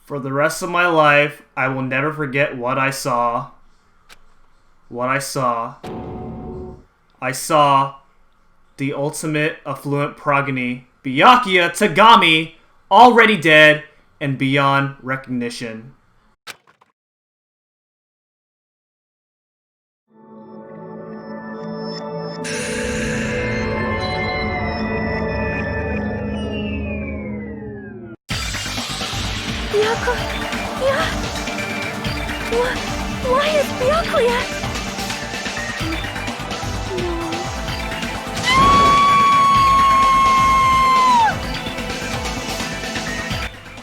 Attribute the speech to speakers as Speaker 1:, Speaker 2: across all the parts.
Speaker 1: For the rest of my life, I will never forget what I saw. What I saw. I saw the ultimate affluent progeny, Byakuya Tagami, already dead and beyond recognition.
Speaker 2: Why is Byakuya?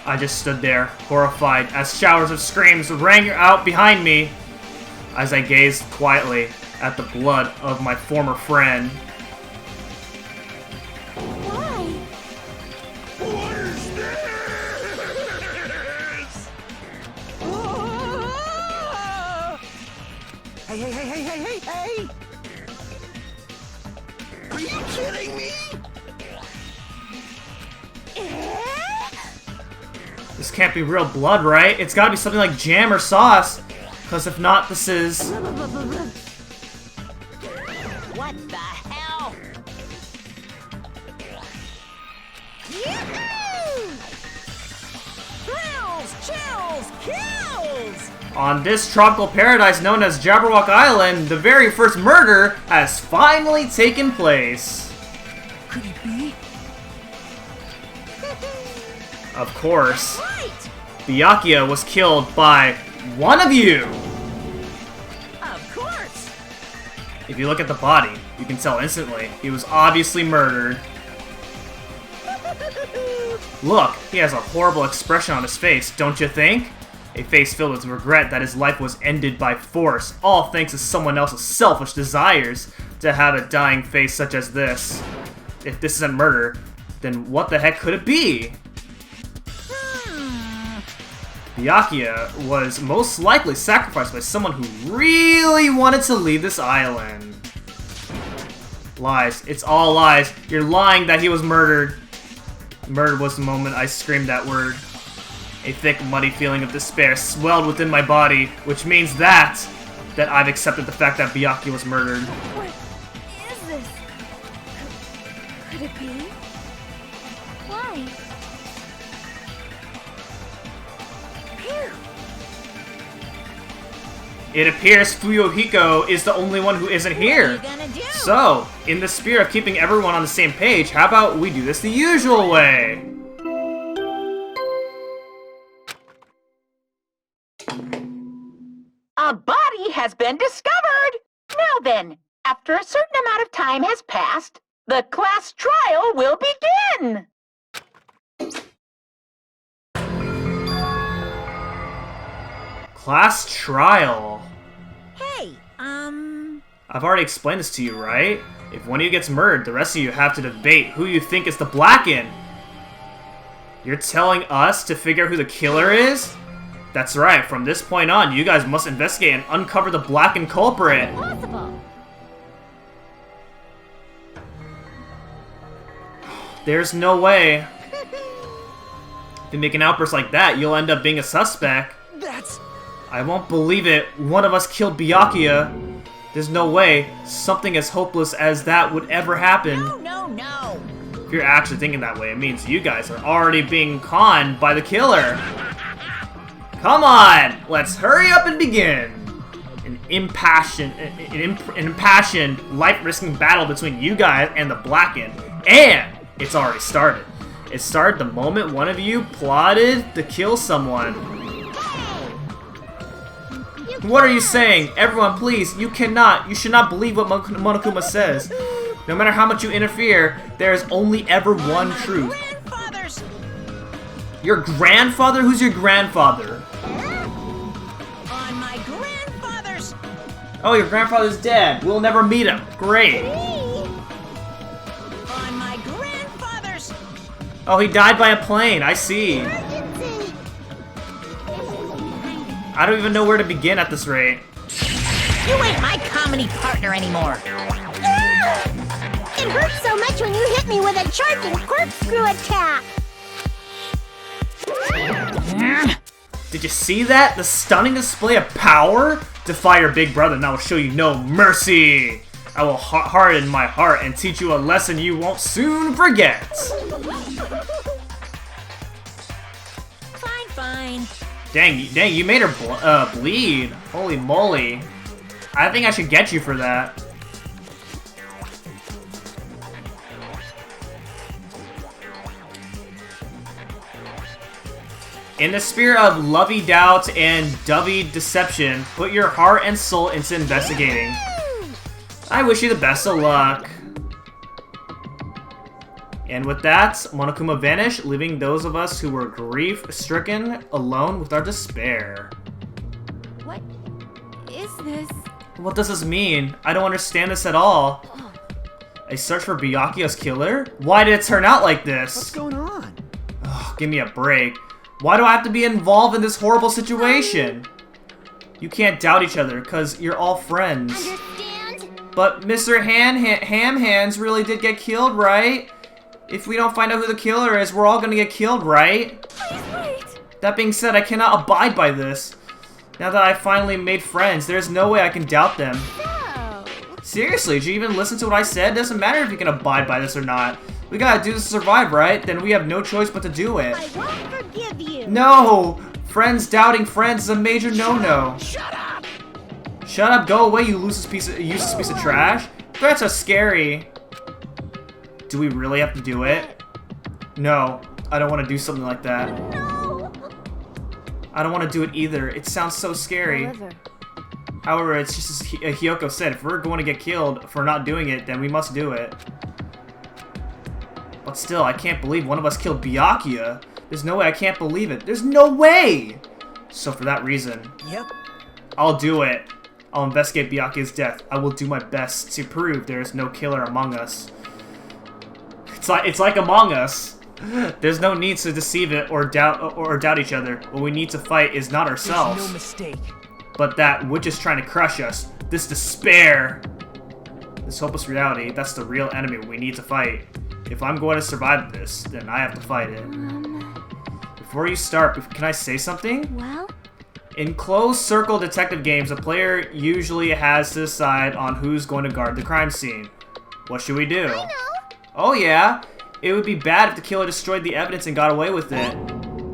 Speaker 1: I just stood there, horrified, as showers of screams rang out behind me as I gazed quietly at the blood of my former friend.
Speaker 2: Why?
Speaker 3: What is this? Hey! Are you kidding me?
Speaker 1: This can't be real blood, right? It's gotta be something like jam or sauce. Because if not, this is...
Speaker 2: What the hell? Yahoo! Thrills, chills, kills!
Speaker 1: On this tropical paradise known as Jabberwock Island, the very first murder has finally taken place.
Speaker 3: Could it be?
Speaker 1: Of course,
Speaker 2: Right!
Speaker 1: Byakuya was killed by one of you!
Speaker 2: Of course!
Speaker 1: If you look at the body, you can tell instantly he was obviously murdered. Look, he has a horrible expression on his face, don't you think? A face filled with regret that his life was ended by force, all thanks to someone else's selfish desires to have a dying face such as this. If this isn't murder, then what the heck could it be? Byakuya was most likely sacrificed by someone who really wanted to leave this island. Lies. It's all lies. You're lying that he was murdered. Murder was the moment I screamed that word. A thick, muddy feeling of despair swelled within my body, which means that I've accepted the fact that Byakuya was murdered.
Speaker 2: What is this? Could it be? Why?
Speaker 1: It appears Fuyuhiko is the only one who isn't here.
Speaker 2: What are you gonna do?
Speaker 1: So, in the spirit of keeping everyone on the same page, how about we do this the usual way?
Speaker 4: A body has been discovered! Now then, after a certain amount of time has passed, the class trial will begin!
Speaker 1: Class trial.
Speaker 2: Hey,
Speaker 1: I've already explained this to you, right? If one of you gets murdered, the rest of you have to debate who you think is the Blacken. You're telling us to figure out who the killer is? That's right, from this point on, you guys must investigate and uncover the Blacken culprit.
Speaker 2: impossible.
Speaker 1: There's no way. If you make an outburst like that, you'll end up being a suspect.
Speaker 3: That's...
Speaker 1: I won't believe it. One of us killed Byakuya. There's no way something as hopeless as that would ever happen.
Speaker 2: No.
Speaker 1: If you're actually thinking that way, it means you guys are already being conned by the killer. Come on! Let's hurry up and begin! An impassioned, life-risking battle between you guys and the Blacken. And it's already started. It started the moment one of you plotted to kill someone. What are you saying? Everyone, please, you should not believe what Monokuma says. No matter how much you interfere, there is only ever one truth.
Speaker 2: Grandfathers.
Speaker 1: Your grandfather? Who's your grandfather?
Speaker 2: On my grandfathers.
Speaker 1: Oh, your grandfather's dead. We'll never meet him. Great.
Speaker 2: On my grandfathers.
Speaker 1: Oh, he died by a plane. I see. I don't even know where to begin at this rate.
Speaker 2: You ain't my comedy partner anymore.
Speaker 5: It hurts so much when you hit me with a charging corkscrew attack.
Speaker 1: Did you see that? The stunning display of power? Defy your big brother and I will show you no mercy. I will harden my heart and teach you a lesson you won't soon forget.
Speaker 2: Fine.
Speaker 1: Dang, you made her bleed. Holy moly. I think I should get you for that. In the spirit of lovey doubt and dovey deception, put your heart and soul into investigating. I wish you the best of luck. And with that, Monokuma vanished, leaving those of us who were grief-stricken alone with our despair.
Speaker 5: What is this?
Speaker 1: What does this mean? I don't understand this at all. A search for Byakuya's killer? Why did it turn out like this?
Speaker 3: What's going on?
Speaker 1: Ugh, give me a break. Why do I have to be involved in this horrible situation? You can't doubt each other, because you're all friends.
Speaker 5: Understand?
Speaker 1: But Mr. Ham Hands really did get killed, right? If we don't find out who the killer is, we're all gonna get killed, right?
Speaker 5: Please wait.
Speaker 1: That being said, I cannot abide by this. Now that I finally made friends, there's no way I can doubt them.
Speaker 5: No.
Speaker 1: Seriously, did you even listen to what I said? Doesn't matter if you can abide by this or not. We gotta do this to survive, right? Then we have no choice but to do it.
Speaker 5: I won't forgive you.
Speaker 1: No! Friends doubting friends is a major no-no.
Speaker 3: Shut up!
Speaker 1: Shut up, go away, you useless piece of trash. Threats are scary. Do we really have to do it? No, I don't want to do something like that.
Speaker 5: No.
Speaker 1: I don't want to do it either. It sounds so scary. However, it's just as Hiyoko said, if we're going to get killed for not doing it, then we must do it. But still, I can't believe one of us killed Byakuya. There's no way I can't believe it. There's no way! So for that reason,
Speaker 3: Yep.
Speaker 1: I'll do it. I'll investigate Byakuya's death. I will do my best to prove there is no killer among us. It's like Among Us. There's no need to deceive it or doubt each other. What we need to fight is not ourselves,
Speaker 3: There's no mistake.
Speaker 1: but that which is trying to crush us. This despair. This hopeless reality. That's the real enemy we need to fight. If I'm going to survive this, then I have to fight it. Before you start, can I say something?
Speaker 5: Well?
Speaker 1: In closed circle detective games, a player usually has to decide on who's going to guard the crime scene. What should we do?
Speaker 5: I know.
Speaker 1: Oh yeah, it would be bad if the killer destroyed the evidence and got away with it.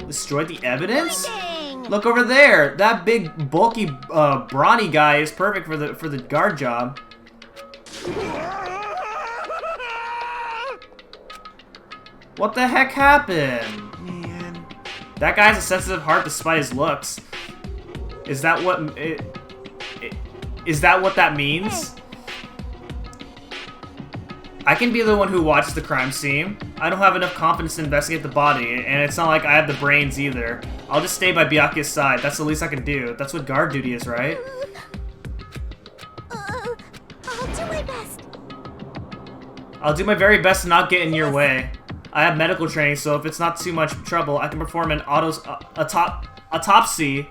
Speaker 1: Destroyed the evidence?
Speaker 5: Finding.
Speaker 1: Look over there. That big, bulky, brawny guy is perfect for the guard job. What the heck happened?
Speaker 3: Man.
Speaker 1: That guy has a sensitive heart despite his looks. Is that what that means? I can be the one who watches the crime scene. I don't have enough confidence to investigate the body, and it's not like I have the brains either. I'll just stay by Byakuya's side. That's the least I can do. That's what guard duty is, right?
Speaker 5: I'll do my best.
Speaker 1: I'll do my very best to not get in your way. I have medical training, so if it's not too much trouble, I can perform an autopsy.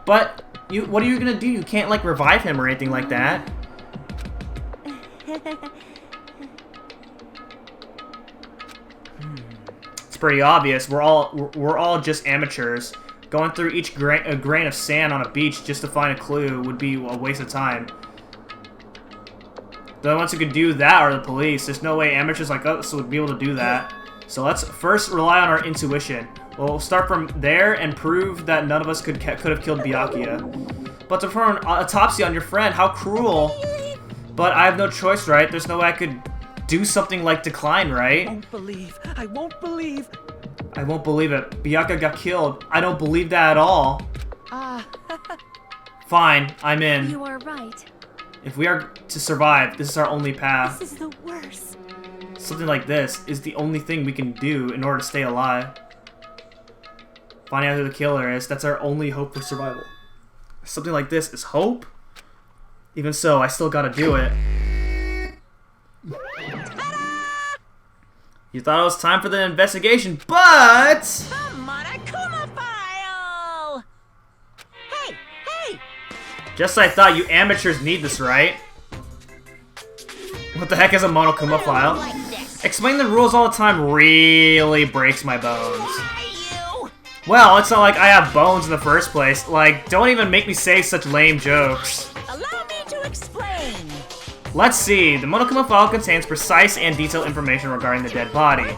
Speaker 1: But what are you gonna do? You can't like revive him or anything like that. It's pretty obvious. We're all just amateurs. Going through each grain of sand on a beach just to find a clue would be a waste of time. The only ones who could do that are the police. There's no way amateurs like us would be able to do that. So let's first rely on our intuition. We'll start from there and prove that none of us could have killed Byakuya. But to perform an autopsy on your friend, how cruel. But I have no choice, right? There's no way I could do something like decline, right?
Speaker 3: I won't believe.
Speaker 1: I won't believe it. Byakuya got killed. I don't believe that at all. Fine, I'm in.
Speaker 5: You are right.
Speaker 1: If we are to survive, this is our only path.
Speaker 5: This is the worst.
Speaker 1: Something like this is the only thing we can do in order to stay alive. Finding out who the killer is, that's our only hope for survival. Something like this is hope? Even so, I still gotta do it. You thought it was time for the investigation, but...
Speaker 2: The Monokuma file! Hey!
Speaker 1: Just as I thought, you amateurs need this, right? What the heck is a Monokuma file?
Speaker 2: Like this.
Speaker 1: Explaining the rules all the time really breaks my bones.
Speaker 2: Why you?
Speaker 1: Well, it's not like I have bones in the first place. Like, don't even make me say such lame jokes.
Speaker 2: Allow me to explain.
Speaker 1: Let's see. The Monokuma file contains precise and detailed information regarding the dead body.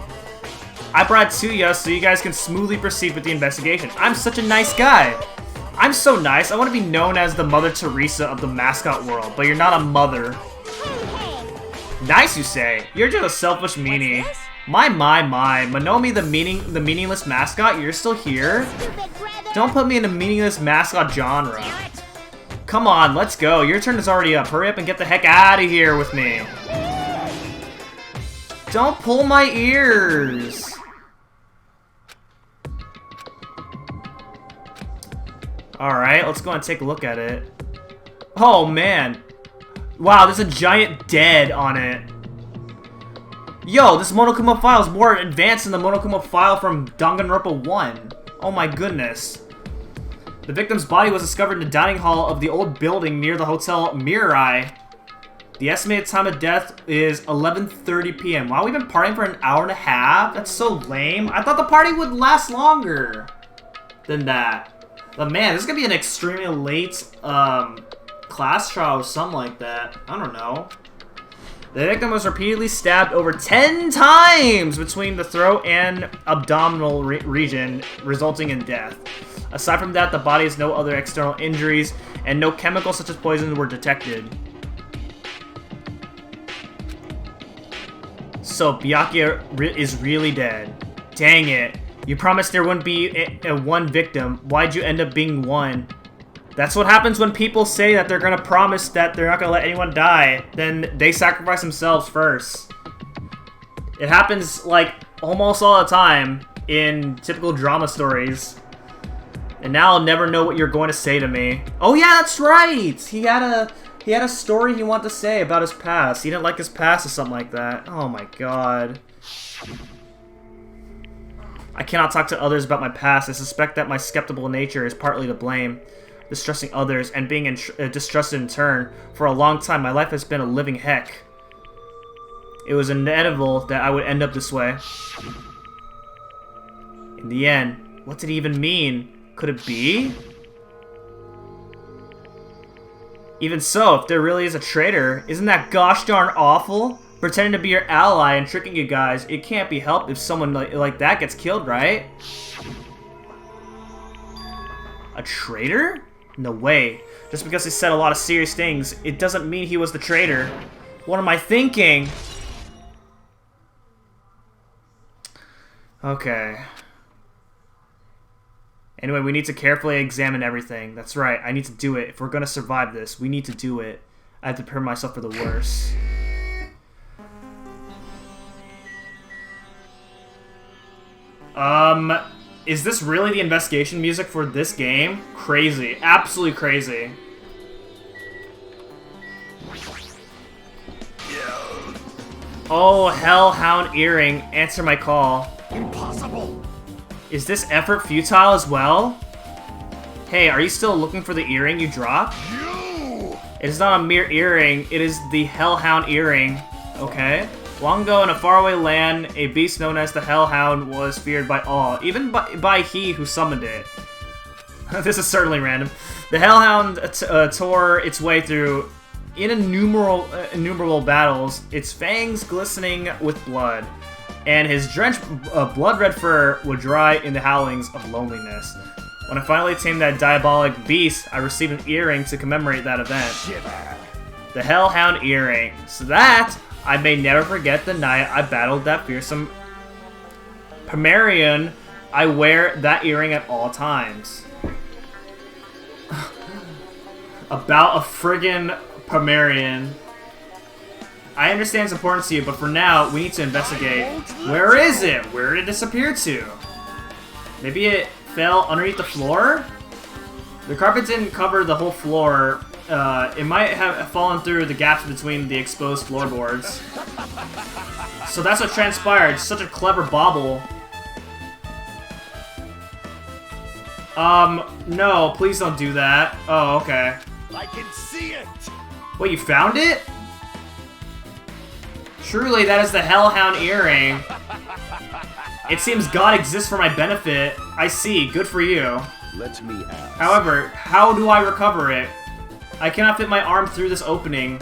Speaker 1: I brought it to you so you guys can smoothly proceed with the investigation. I'm such a nice guy. I'm so nice. I want to be known as the Mother Teresa of the mascot world, but you're not a mother. Nice, you say. You're just a selfish meanie. My. Monomi, the meaningless mascot, you're still here? Don't put me in the meaningless mascot genre. Come on, let's go. Your turn is already up. Hurry up and get the heck out of here with me. Don't pull my ears. Alright, let's go and take a look at it. Oh, man. Wow, there's a giant dead on it. Yo, this Monokuma file is more advanced than the Monokuma file from Danganronpa 1. Oh my goodness. The victim's body was discovered in the dining hall of the old building near the Hotel Mirai. The estimated time of death is 11:30 p.m. Wow, we've been partying for an hour and a half? That's so lame. I thought the party would last longer than that. But man, this is gonna be an extremely late class trial or something like that. I don't know. The victim was repeatedly stabbed over 10 times between the throat and abdominal region, resulting in death. Aside from that, the body has no other external injuries, and no chemicals such as poison were detected. So, Byakuya is really dead. Dang it. You promised there wouldn't be a one victim. Why'd you end up being one? That's what happens when people say that they're gonna promise that they're not gonna let anyone die. Then they sacrifice themselves first. It happens, like, almost all the time in typical drama stories. And now I'll never know what you're going to say to me. Oh yeah, that's right! He had a story he wanted to say about his past. He didn't like his past or something like that. Oh my god. I cannot talk to others about my past. I suspect that my skeptical nature is partly to blame. Distrusting others and being distrusted in turn. For a long time, my life has been a living heck. It was inevitable that I would end up this way. In the end, what did it even mean? Could it be? Even so, if there really is a traitor, isn't that gosh darn awful? Pretending to be your ally and tricking you guys, it can't be helped if someone like that gets killed, right? A traitor? No way. Just because he said a lot of serious things, it doesn't mean he was the traitor. What am I thinking? Okay. Anyway, we need to carefully examine everything. That's right, I need to do it. If we're gonna survive this, we need to do it. I have to prepare myself for the worst. Is this really the investigation music for this game? Crazy. Absolutely crazy. Oh, Hellhound Earring, answer my call.
Speaker 3: Impossible.
Speaker 1: Is this effort futile as well? Hey, are you still looking for the earring you dropped? It is not a mere earring, it is the Hellhound Earring. Okay. Long ago in a faraway land, a beast known as the Hellhound was feared by all, even by he who summoned it. This is certainly random. The Hellhound tore its way through innumerable battles, its fangs glistening with blood, and his drenched blood-red fur would dry in the howlings of loneliness. When I finally tamed that diabolic beast, I received an earring to commemorate that event. The Hellhound Earring. So that I may never forget the night I battled that fearsome Pomerian. I wear that earring at all times. About a friggin' Pomerian. I understand its importance to you, but for now, we need to investigate. Where is it? Where did it disappear to? Maybe it fell underneath the floor? The carpet didn't cover the whole floor. It might have fallen through the gaps between the exposed floorboards. So that's what transpired. Such a clever bauble. No, please don't do that. Oh, okay.
Speaker 3: I can see it.
Speaker 1: Wait, you found it? Truly, that is the Hellhound Earring. It seems God exists for my benefit. I see. Good for you.
Speaker 3: Let me ask.
Speaker 1: However, how do I recover it? I cannot fit my arm through this opening.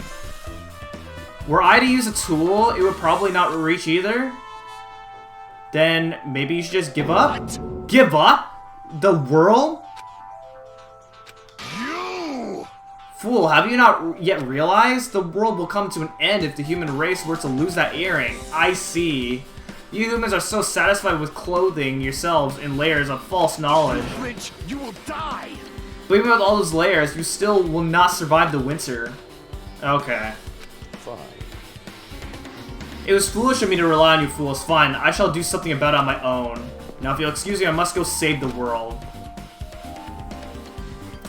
Speaker 1: Were I to use a tool, it would probably not reach either. Then maybe you should just give up?
Speaker 3: What?
Speaker 1: Give up? The world?
Speaker 3: You!
Speaker 1: Fool, have you not yet realized? The world will come to an end if the human race were to lose that earring. I see. You humans are so satisfied with clothing yourselves in layers of false knowledge.
Speaker 3: Rich, you will die!
Speaker 1: But even with all those layers, you still will not survive the winter. Okay.
Speaker 3: Fine.
Speaker 1: It was foolish of me to rely on you fools. Fine, I shall do something about it on my own. Now if you'll excuse me, I must go save the world.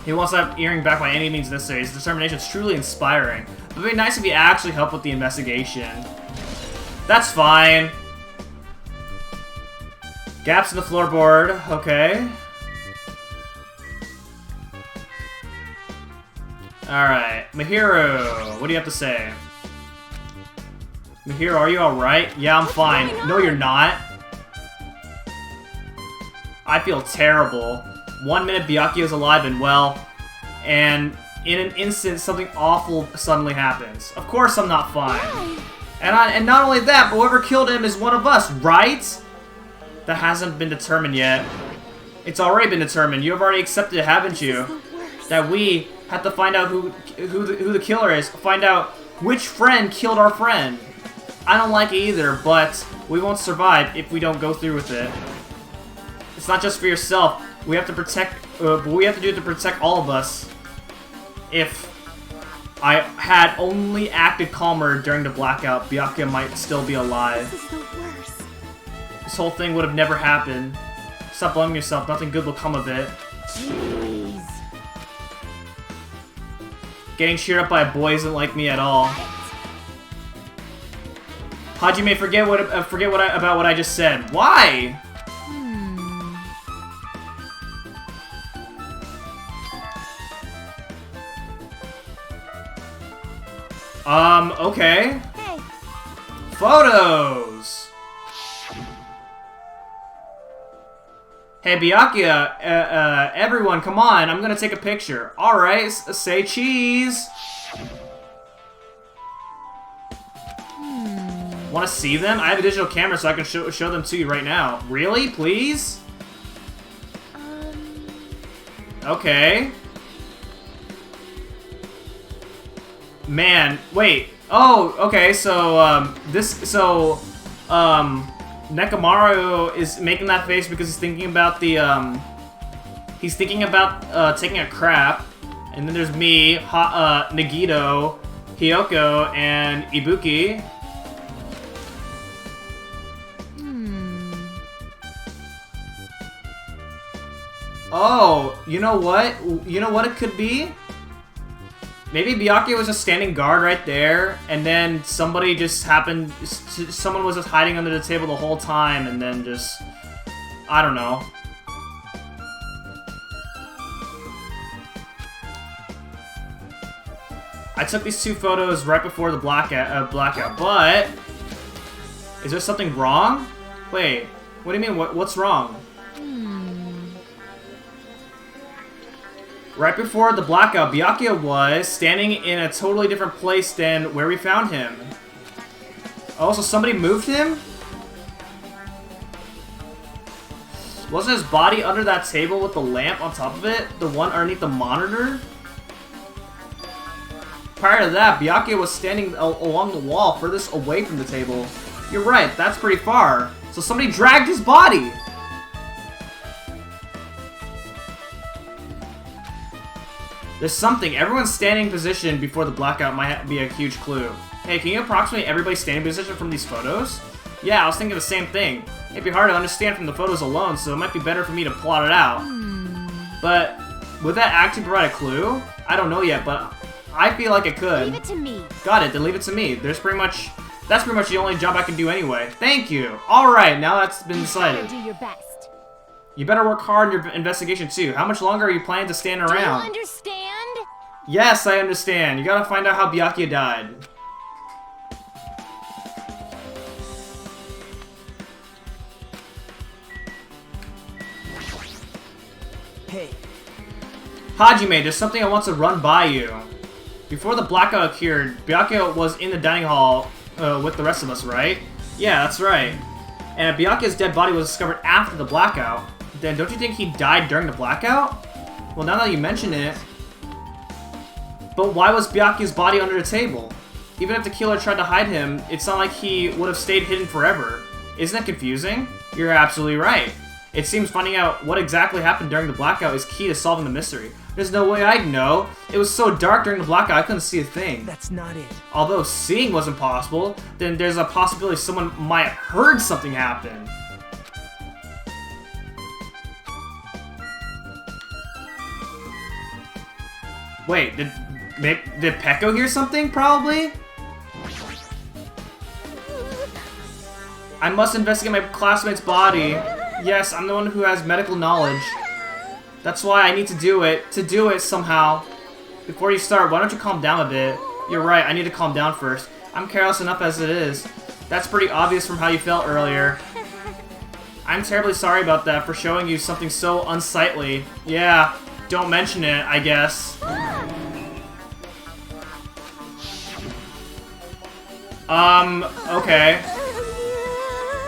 Speaker 1: He wants that earring back by any means necessary. His determination is truly inspiring. It would be nice if he actually helped with the investigation. That's fine. Gaps in the floorboard. Okay. Alright. Mihiru, what do you have to say? Mihiru, are you alright? Yeah, I'm fine. No, you're not. I feel terrible. 1 minute Byakuya's alive and well, and in an instant something awful suddenly happens. Of course I'm not fine. And not only that, but whoever killed him is one of us, right? That hasn't been determined yet. It's already been determined. You have already accepted it, haven't you? That we have to find out who the killer is. Find out which friend killed our friend. I don't like it either, but we won't survive if we don't go through with it. It's not just for yourself. We have to protect. We have to do it to protect all of us. If I had only acted calmer during the blackout, Byakuya might still be alive.
Speaker 5: This is the worst.
Speaker 1: This whole thing would have never happened. Stop blaming yourself. Nothing good will come of it.
Speaker 5: Jeez.
Speaker 1: Getting cheered up by a boy isn't like me at all. Hajime, forget about what I just said. Why? Okay.
Speaker 5: Hey,
Speaker 1: Photos! Hey, Byakuya, everyone, come on, I'm gonna take a picture. Alright, say cheese! Wanna see them? I have a digital camera so I can show them to you right now. Really? Please? Okay. Man, wait. Oh, okay, so, Nekamaru is making that face because he's thinking about the, taking a crap. And then there's me, Nagito, Hiyoko, and Ibuki. Oh, you know what? You know what it could be? Maybe Byakuya was just standing guard right there, and then somebody just happened... Someone was just hiding under the table the whole time, and then just... I don't know. I took these two photos right before the blackout, but... Is there something wrong? Wait, what do you mean, what's wrong? Right before the blackout, Byakuya was standing in a totally different place than where we found him. Oh, so somebody moved him? Wasn't his body under that table with the lamp on top of it? The one underneath the monitor? Prior to that, Byakuya was standing along the wall furthest away from the table. You're right, that's pretty far. So somebody dragged his body! There's something. Everyone's standing position before the blackout might be a huge clue. Hey, can you approximate everybody's standing position from these photos? Yeah, I was thinking the same thing. It'd be hard to understand from the photos alone, so it might be better for me to plot it out. But would that actually provide a clue? I don't know yet, but I feel like it could.
Speaker 5: leave it to me.
Speaker 1: Got it, then leave it to me. That's pretty much the only job I can do anyway. Thank you. Alright, now that's been decided.
Speaker 5: Do your best.
Speaker 1: You better work hard in your investigation too. How much longer are you planning to stand
Speaker 5: Do you
Speaker 1: around?
Speaker 5: understand?
Speaker 1: Yes, I understand. You gotta find out how Byakuya died.
Speaker 6: Hey.
Speaker 1: Hajime, there's something I want to run by you. Before the blackout occurred, Byakuya was in the dining hall with the rest of us, right? Yeah, that's right. And Byakuya's dead body was discovered after the blackout. Then don't you think he died during the blackout? Well, now that you mention it... But why was Byakuya's body under the table? Even if the killer tried to hide him, it's not like he would have stayed hidden forever. Isn't that confusing? You're absolutely right. It seems finding out what exactly happened during the blackout is key to solving the mystery. There's no way I'd know. It was so dark during the blackout I couldn't see a thing.
Speaker 6: That's not it.
Speaker 1: Although seeing wasn't possible, then there's a possibility someone might have heard something happen. Wait, did Peko hear something, probably? I must investigate my classmate's body. Yes, I'm the one who has medical knowledge. That's why I need to do it. To do it somehow. Before you start, why don't you calm down a bit? You're right, I need to calm down first. I'm careless enough as it is. That's pretty obvious from how you felt earlier. I'm terribly sorry about that, for showing you something so unsightly. Yeah, don't mention it, I guess. Okay.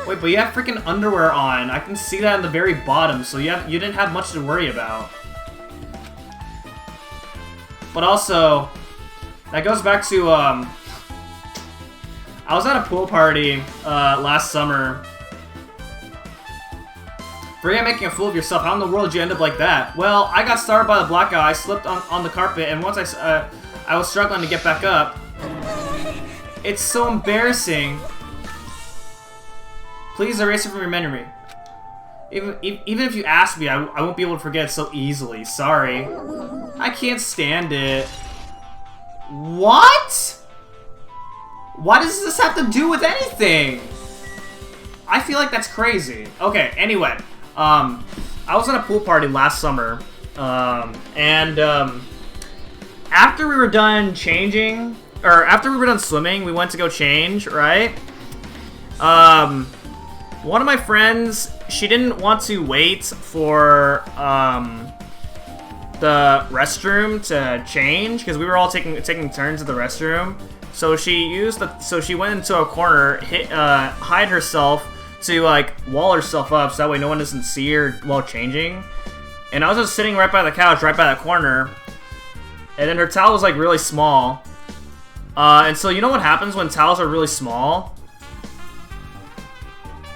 Speaker 1: Wait, but you have freaking underwear on. I can see that in the very bottom, so you didn't have much to worry about. But also, that goes back to, I was at a pool party, last summer. Forget making a fool of yourself. How in the world did you end up like that? Well, I got startled by the blackout. I slipped on the carpet, and once I was struggling to get back up. It's so embarrassing. Please erase it from your memory. Even if you ask me, I won't be able to forget so easily. Sorry. I can't stand it. What? Why does this have to do with anything? I feel like that's crazy. Okay, anyway. I was at a pool party last summer. After we were done changing... Or after we were done swimming, we went to go change, right? One of my friends, she didn't want to wait for the restroom to change because we were all taking turns at the restroom. So she went into a corner, hide herself to like wall herself up so that way no one doesn't see her while changing. And I was just sitting right by the couch, right by that corner, and then her towel was like really small. And so you know what happens when towels are really small?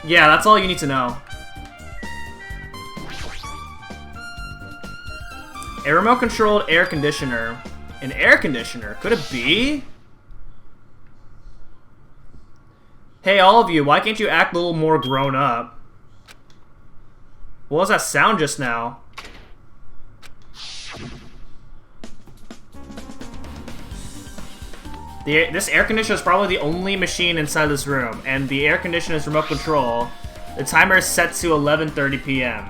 Speaker 1: Yeah, that's all you need to know. A remote-controlled air conditioner. An air conditioner? Could it be? Hey, all of you, why can't you act a little more grown up? What was that sound just now? This air conditioner is probably the only machine inside this room, and the air conditioner is remote control. The timer is set to 11:30 p.m.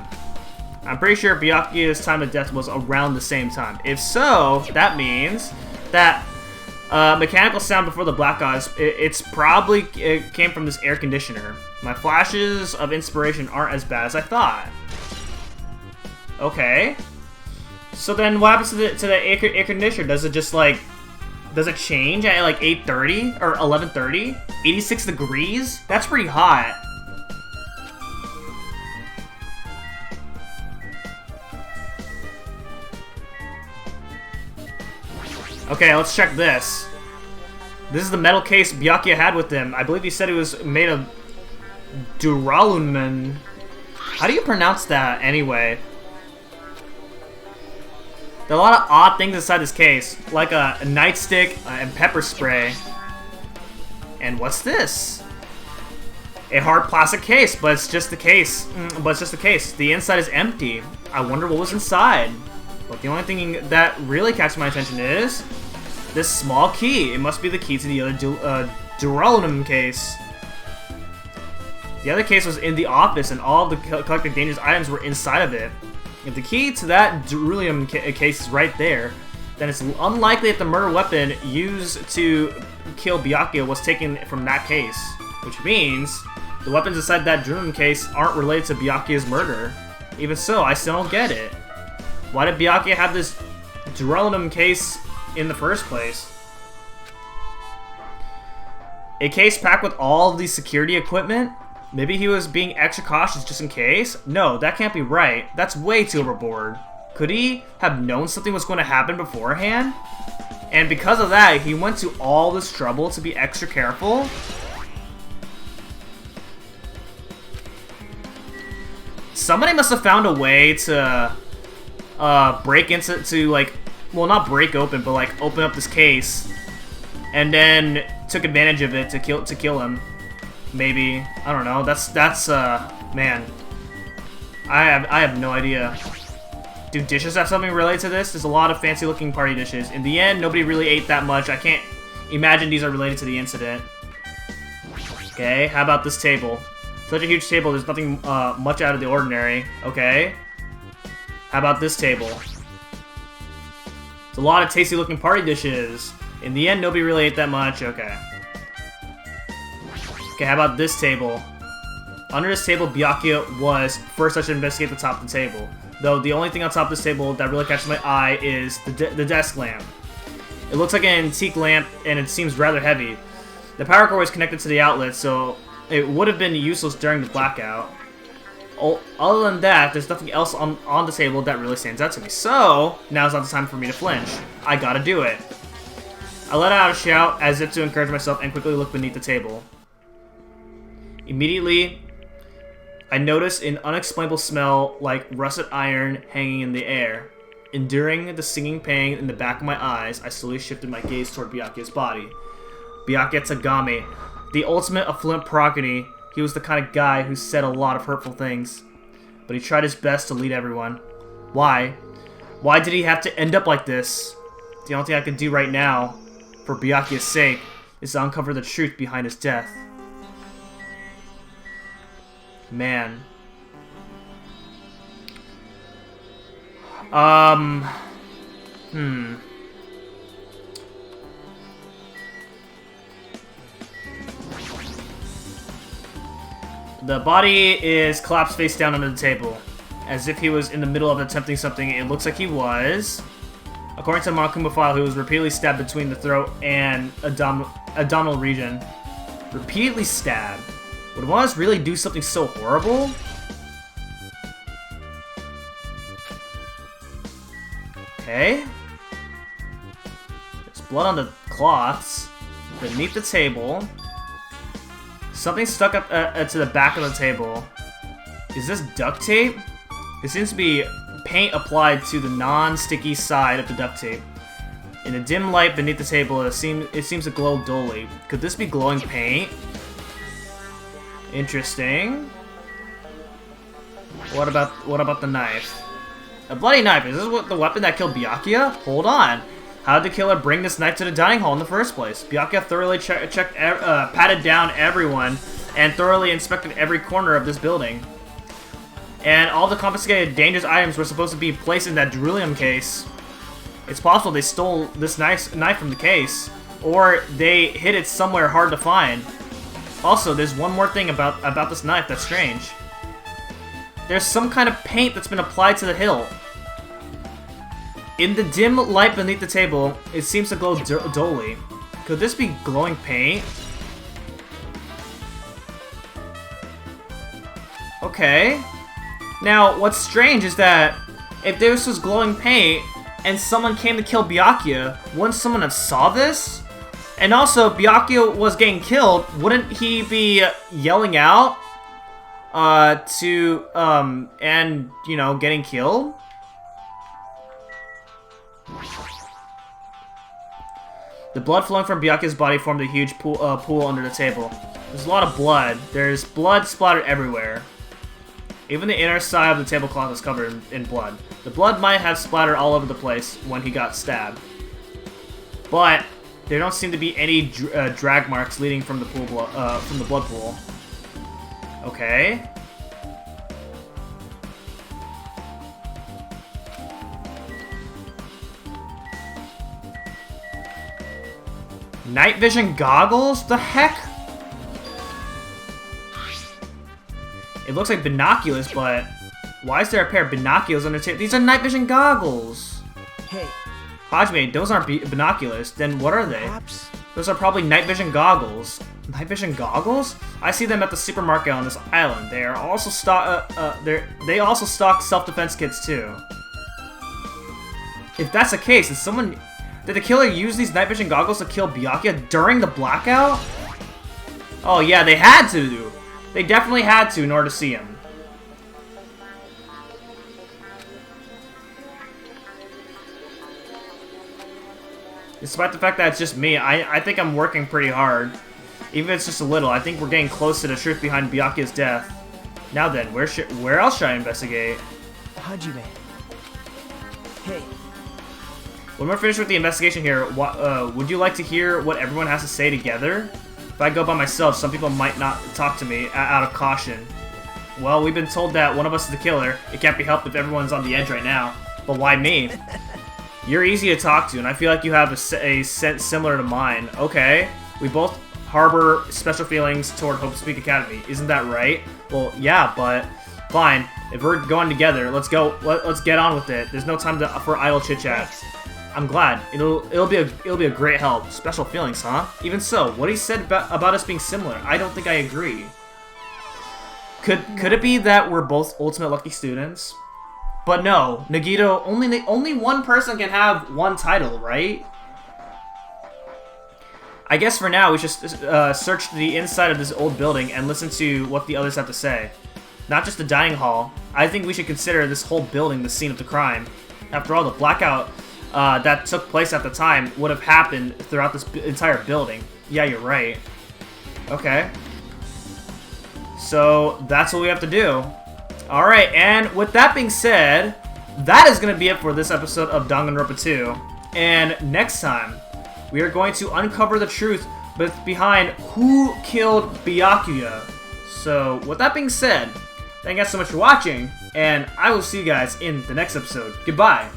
Speaker 1: I'm pretty sure Byakuya's time of death was around the same time. If so, that means that mechanical sound before the blackout, it came from this air conditioner. My flashes of inspiration aren't as bad as I thought. Okay. So then what happens to the air conditioner? Does it just like... Does it change at like 8:30 or 11:30? 86 degrees? That's pretty hot. Okay, let's check this. This is the metal case Byakuya had with him. I believe he said it was made of duralumin. How do you pronounce that anyway? There are a lot of odd things inside this case, like a nightstick and pepper spray. And what's this? A hard plastic case, but it's just the case. The inside is empty. I wonder what was inside. But the only thing that really catches my attention is this small key. It must be the key to the other duralumin case. The other case was in the office, and all of the collected dangerous items were inside of it. If the key to that duralumin case is right there, then it's unlikely that the murder weapon used to kill Byakuya was taken from that case. Which means the weapons inside that duralumin case aren't related to Byakuya's murder. Even so, I still don't get it. Why did Byakuya have this Duraludum case in the first place? A case packed with all of the security equipment? Maybe he was being extra cautious just in case? No, that can't be right. That's way too overboard. Could he have known something was going to happen beforehand? And because of that, he went to all this trouble to be extra careful? Somebody must have found a way to break into, like, well, not break open, but like open up this case, and then took advantage of it to kill him. Maybe, I don't know. That's man. I have no idea. Do dishes have something related to this? There's a lot of fancy looking party dishes. In the end, nobody really ate that much. I can't imagine these are related to the incident. Okay, how about this table? Such a huge table, there's nothing much out of the ordinary. Okay. How about this table? It's a lot of tasty looking party dishes. In the end, nobody really ate that much. Okay. Okay, how about this table? Under this table, Byakuya was. First, I should investigate the top of the table. Though, the only thing on top of this table that really catches my eye is the desk lamp. It looks like an antique lamp, and it seems rather heavy. The power cord was connected to the outlet, so it would have been useless during the blackout. Other than that, there's nothing else on the table that really stands out to me. So, now's not the time for me to flinch. I gotta do it. I let out a shout as if to encourage myself and quickly look beneath the table. Immediately, I noticed an unexplainable smell like rusted iron hanging in the air. Enduring the stinging pain in the back of my eyes, I slowly shifted my gaze toward Byakuya's body. Byakuya Tagame, the ultimate affluent progeny. He was the kind of guy who said a lot of hurtful things, but he tried his best to lead everyone. Why? Why did he have to end up like this? The only thing I can do right now, for Byakuya's sake, is to uncover the truth behind his death. Man. The body is collapsed face down under the table, as if he was in the middle of attempting something. It looks like he was. According to the Monokuma file, he was repeatedly stabbed between the throat and abdominal region. Repeatedly stabbed. Would one of us really do something so horrible? Okay. There's blood on the cloths. Beneath the table. Something stuck up to the back of the table. Is this duct tape? It seems to be paint applied to the non-sticky side of the duct tape. In the dim light beneath the table, it seems to glow dully. Could this be glowing paint? Interesting. What about the knife? A bloody knife. Is this the weapon that killed Byakuya? Hold on. How did the killer bring this knife to the dining hall in the first place? Byakuya thoroughly patted down everyone and thoroughly inspected every corner of this building. And all the confiscated dangerous items were supposed to be placed in that beryllium case. It's possible they stole this knife from the case, or they hid it somewhere hard to find. Also, there's one more thing about this knife that's strange. There's some kind of paint that's been applied to the hilt. In the dim light beneath the table, it seems to glow dully. Could this be glowing paint? Okay. Now, what's strange is that if this was glowing paint and someone came to kill Byakuya, wouldn't someone have saw this? And also, Byakuya was getting killed. Wouldn't he be yelling out and, you know, getting killed? The blood flowing from Byakuya's body formed a huge pool under the table. There's a lot of blood. There's blood splattered everywhere. Even the inner side of the tablecloth is covered in blood. The blood might have splattered all over the place when he got stabbed. But there don't seem to be any drag marks leading from the blood pool. Okay. Night vision goggles? The heck? It looks like binoculars, but Why is there a pair of binoculars on the table? These are night vision goggles.
Speaker 6: Hey,
Speaker 1: Hajime, those aren't binoculars. Then what are they?
Speaker 6: perhaps...
Speaker 1: Those are probably night vision goggles. Night vision goggles? I see them at the supermarket on this island. They are also they also stock self-defense kits too. If that's the case, did the killer use these night vision goggles to kill Byakuya during the blackout? Oh yeah, they had to. They definitely had to in order to see him. Despite the fact that it's just me, I think I'm working pretty hard. Even if it's just a little, I think we're getting close to the truth behind Byakuya's death. Now then, where else should I investigate?
Speaker 6: Hajime. Hey,
Speaker 1: When we're finished with the investigation here, would you like to hear what everyone has to say together? If I go by myself, some people might not talk to me out of caution. Well, we've been told that one of us is the killer. It can't be helped if everyone's on the edge right now. But why me? You're easy to talk to, and I feel like you have a sense similar to mine. Okay, we both harbor special feelings toward Hope Speak Academy. Isn't that right? Well, yeah, but fine. If we're going together, let's go. Let's get on with it. There's no time for idle chit chat.
Speaker 6: thanks.
Speaker 1: I'm glad. It'll be a great help. Special feelings, huh? Even so, what he said about us being similar, I don't think I agree. Could it be that we're both ultimate lucky students? But no, Nagito, only one person can have one title, right? I guess for now we should search the inside of this old building and listen to what the others have to say. Not just the dining hall. I think we should consider this whole building the scene of the crime. After all, the blackout that took place at the time would have happened throughout this entire building. Yeah, you're right. Okay. So that's what we have to do. Alright, and with that being said, that is going to be it for this episode of Danganronpa 2. And next time, we are going to uncover the truth behind who killed Byakuya. So, with that being said, thank you guys so much for watching, and I will see you guys in the next episode. Goodbye!